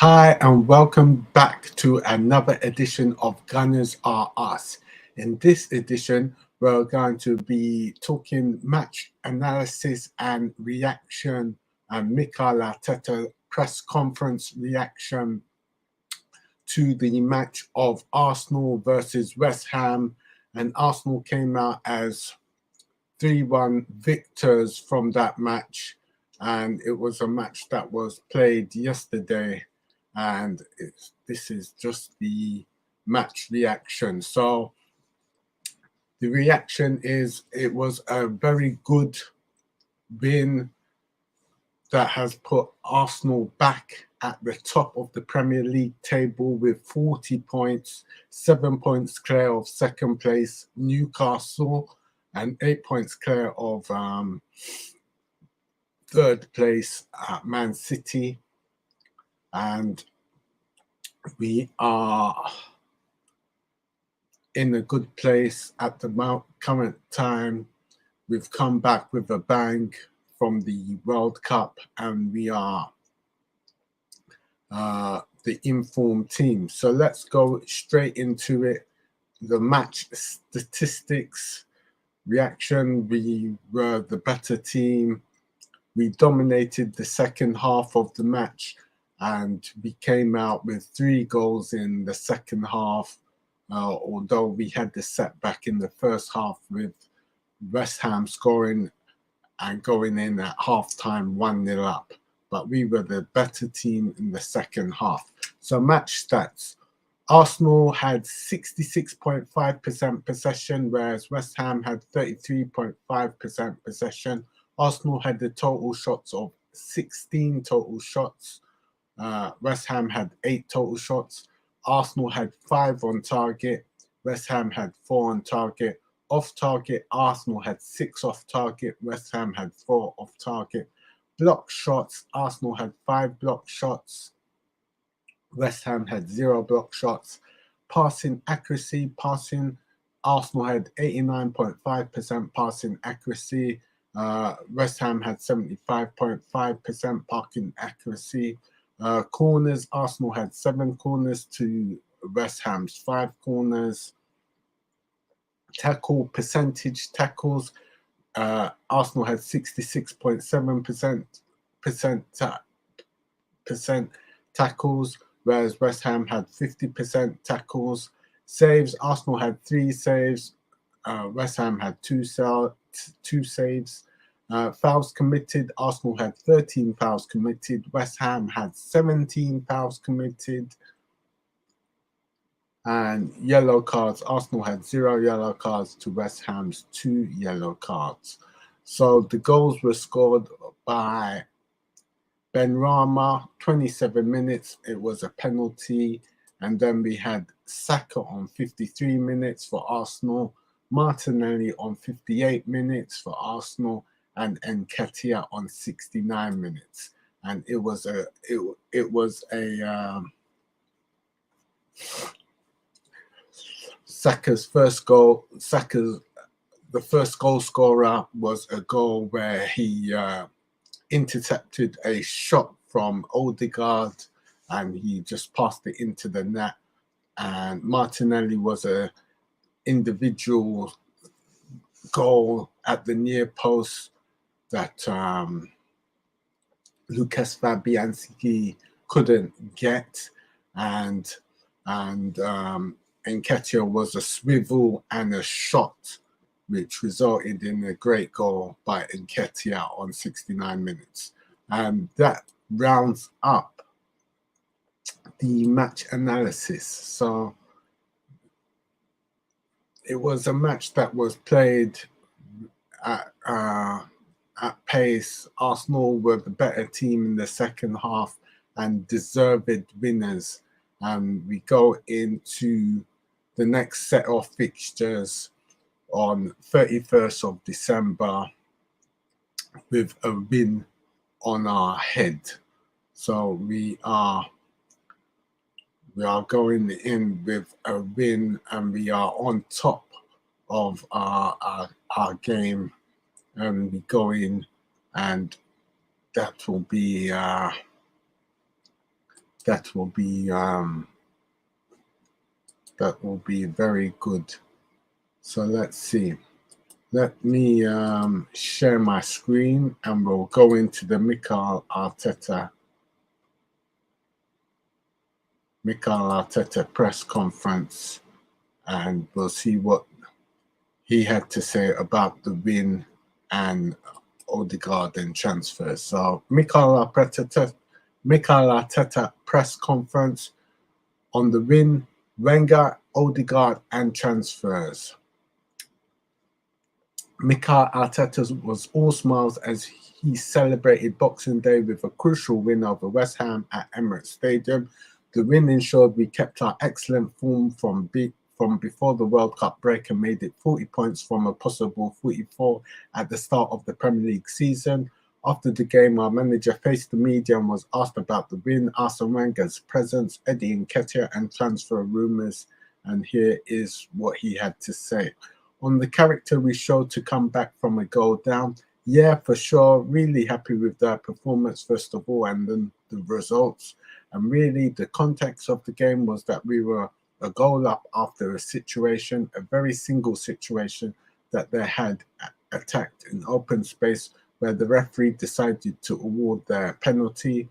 Hi, and welcome back to another edition of Gunners Are Us. In this edition, we're going to be talking match analysis and reaction, and Mikel Arteta press conference reaction to the match of Arsenal versus West Ham. And Arsenal came out as 3-1 victors from that match. And it was a match that was played yesterday. And this is just the match reaction. So the reaction is it was a very good win that has put Arsenal back at the top of the Premier League table with 40 points, 7 points clear of second place Newcastle, and 8 points clear of third place Man City. And we are in a good place at the current time. We've come back with a bang from the World Cup, and we are the informed team. So let's go straight into it. The match statistics reaction. We were the better team. We dominated the second half of the match, and we came out with 3 goals in the second half, although we had the setback in the first half with West Ham scoring and going in at halftime 1-0 up. But we were the better team in the second half. So match stats. Arsenal had 66.5% possession, whereas West Ham had 33.5% possession. Arsenal had the total shots of 16 total shots. West Ham had 8 total shots. Arsenal had 5 on target. West Ham had 4 on target. Off target, Arsenal had 6 off target. West Ham had 4 off target. Block shots, Arsenal had 5 block shots. West Ham had 0 block shots. Passing accuracy, Arsenal had 89.5% passing accuracy. West Ham had 75.5% passing accuracy. Corners, Arsenal had 7 corners to West Ham's 5 corners. Tackle percentage, tackles, Arsenal had 66.7% tackles, whereas West Ham had 50% tackles. Saves, Arsenal had 3 saves, West Ham had 2 saves. Fouls committed, Arsenal had 13 fouls committed, West Ham had 17 fouls committed. And yellow cards, Arsenal had 0 yellow cards to West Ham's 2 yellow cards. So the goals were scored by Benrahma, 27 minutes. It was a penalty. And then we had Saka on 53 minutes for Arsenal, Martinelli on 58 minutes for Arsenal, and Nketiah on 69 minutes. And it was a Saka's first goal. The first goal scorer was a goal where he intercepted a shot from Odegaard, and he just passed it into the net. And Martinelli was a individual goal at the near post that Lucas Fabianski couldn't get, and Nketiah was a swivel and a shot, which resulted in a great goal by Nketiah on 69 minutes. And that rounds up the match analysis. So it was a match that was played at pace. Arsenal were the better team in the second half and deserved winners. And we go into the next set of fixtures on 31st of December with a win on our head. So we are going in with a win, and we are on top of our game, and we go in, and that will be that will be very good. So let's see. Let me share my screen and we'll go into the Mikel Arteta press conference, and we'll see what he had to say about the win and Odegaard and transfers. So Mikel Arteta press conference on the win, Wenger, Odegaard and transfers. Mikel Arteta was all smiles as he celebrated Boxing Day with a crucial win over West Ham at Emirates Stadium. The win ensured we kept our excellent form from before the World Cup break and made it 40 points from a possible 44 at the start of the Premier League season. After the game, our manager faced the media and was asked about the win, Arsene Wenger's presence, Eddie Nketiah, and transfer rumours. And here is what he had to say. On the character we showed to come back from a goal down, yeah, for sure, really happy with their performance first of all, and then the results. And really, the context of the game was that we were a goal up after a situation, a very single situation that they had attacked in open space where the referee decided to award their penalty.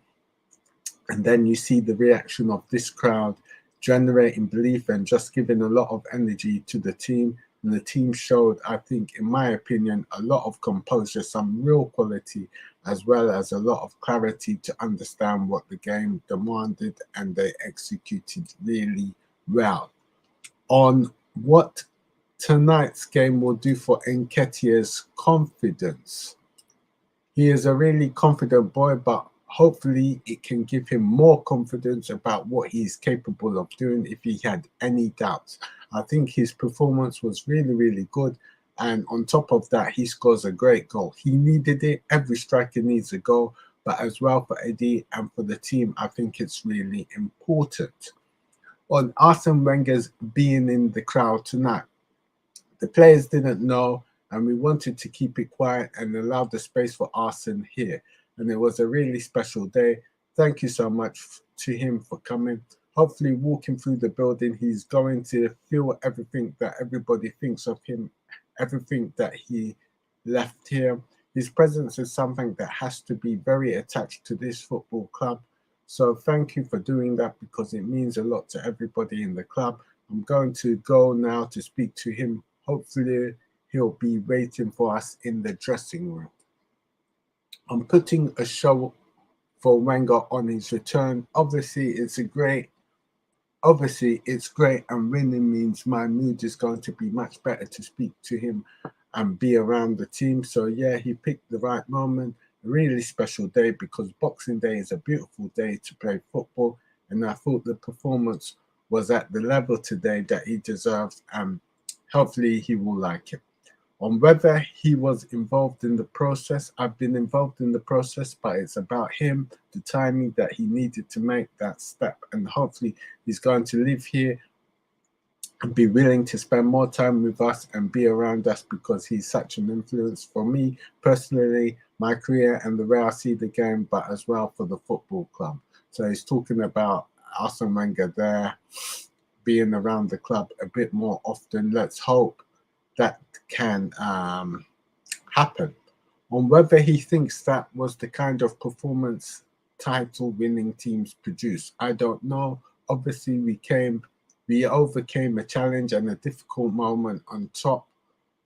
And then you see the reaction of this crowd generating belief and just giving a lot of energy to the team. And the team showed, I think, in my opinion, a lot of composure, some real quality, as well as a lot of clarity to understand what the game demanded, and they executed really well. On what tonight's game will do for Nketiah's confidence. He is a really confident boy, but hopefully it can give him more confidence about what he's capable of doing if he had any doubts. I think his performance was really, really good. And on top of that, he scores a great goal. He needed it. Every striker needs a goal. But as well for Eddie and for the team, I think it's really important. On Arsene Wenger's being in the crowd tonight, the players didn't know, and we wanted to keep it quiet and allow the space for Arsene here. And it was a really special day. Thank you so much to him for coming. Hopefully, walking through the building, he's going to feel everything that everybody thinks of him, everything that he left here. His presence is something that has to be very attached to this football club. So thank you for doing that, because it means a lot to everybody in the club. I'm going to go now to speak to him. Hopefully, he'll be waiting for us in the dressing room. I'm putting a show for Wenger on his return. Obviously, it's great, and winning means my mood is going to be much better to speak to him and be around the team. So yeah, he picked the right moment. A really special day, because Boxing Day is a beautiful day to play football, and I thought the performance was at the level today that he deserves, and hopefully he will like it. On whether he was involved in the process, I've been involved in the process, but it's about him, the timing that he needed to make that step, and hopefully he's going to live here and be willing to spend more time with us and be around us, because he's such an influence for me personally, my career and the way I see the game, but as well for the football club. So he's talking about Arsene Wenger there, being around the club a bit more often. Let's hope that can happen. On whether he thinks that was the kind of performance title winning teams produce, I don't know. Obviously, we overcame a challenge and a difficult moment on top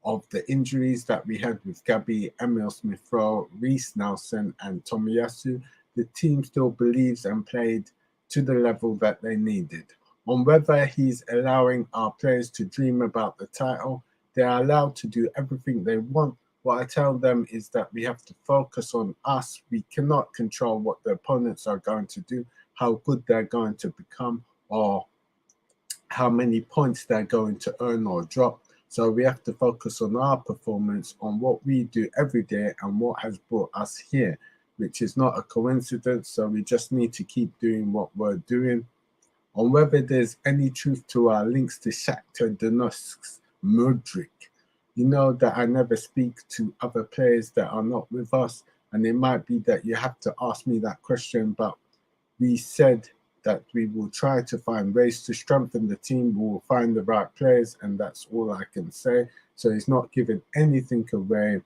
of the injuries that we had with Gabby, Emil Smith-Rowe, Reece Nelson, and Tomiyasu. The team still believes and played to the level that they needed. On whether he's allowing our players to dream about the title, they are allowed to do everything they want. What I tell them is that we have to focus on us. We cannot control what the opponents are going to do, how good they're going to become, or how many points they're going to earn or drop. So we have to focus on our performance, on what we do every day and what has brought us here, which is not a coincidence. So we just need to keep doing what we're doing. On whether there's any truth to our links to Shakhtar Donetsk's Mudryk. You know that I never speak to other players that are not with us, and it might be that you have to ask me that question, but we said that we will try to find ways to strengthen the team. We'll find the right players, and that's all I can say. So he's not giving anything away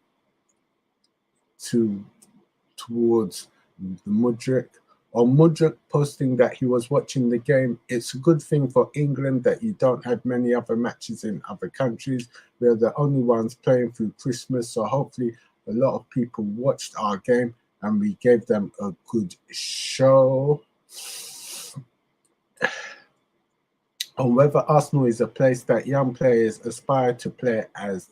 towards the Mudryk. Or Mudryk posting that he was watching the game. It's a good thing for England that you don't have many other matches in other countries. We're the only ones playing through Christmas, so hopefully a lot of people watched our game and we gave them a good show. On whether Arsenal is a place that young players aspire to play as,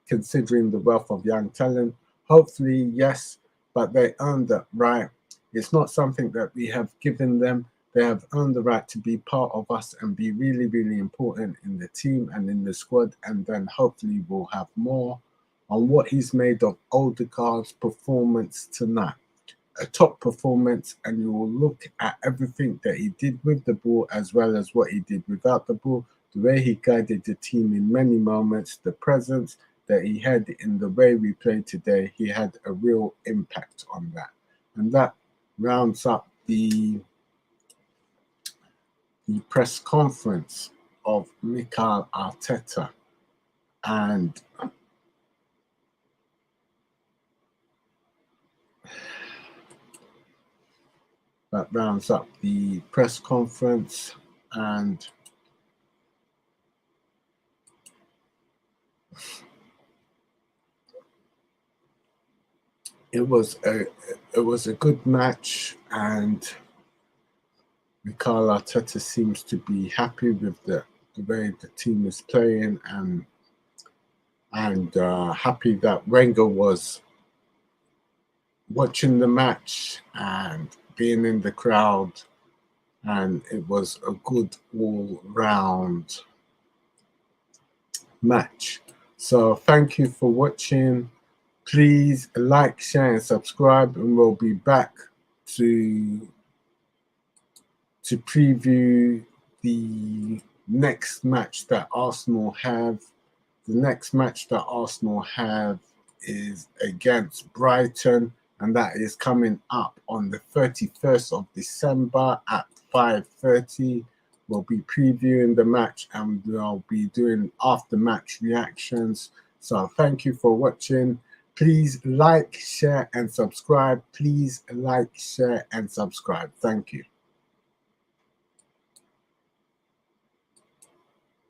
considering the wealth of young talent, hopefully yes, but they earned that right. It's not something that we have given them. They have earned the right to be part of us and be really, really important in the team and in the squad. And then hopefully we'll have more on what he's made of Odegaard's performance tonight. A top performance, and you will look at everything that he did with the ball as well as what he did without the ball, the way he guided the team in many moments, the presence that he had in the way we played today. He had a real impact on that. And that rounds up the press conference of Mikel Arteta. And that rounds up the press conference, and it was a good match, and Mikel Arteta seems to be happy with the way the team is playing, and happy that Wenger was watching the match and being in the crowd, and it was a good all-round match. So thank you for watching. Please like, share, and subscribe, and we'll be back to preview the next match that Arsenal have. The next match that Arsenal have is against Brighton, and that is coming up on the 31st of December at 5:30. We'll be previewing the match, and we'll be doing after-match reactions. So thank you for watching. Please like, share, and subscribe. Please like, share, and subscribe. Thank you.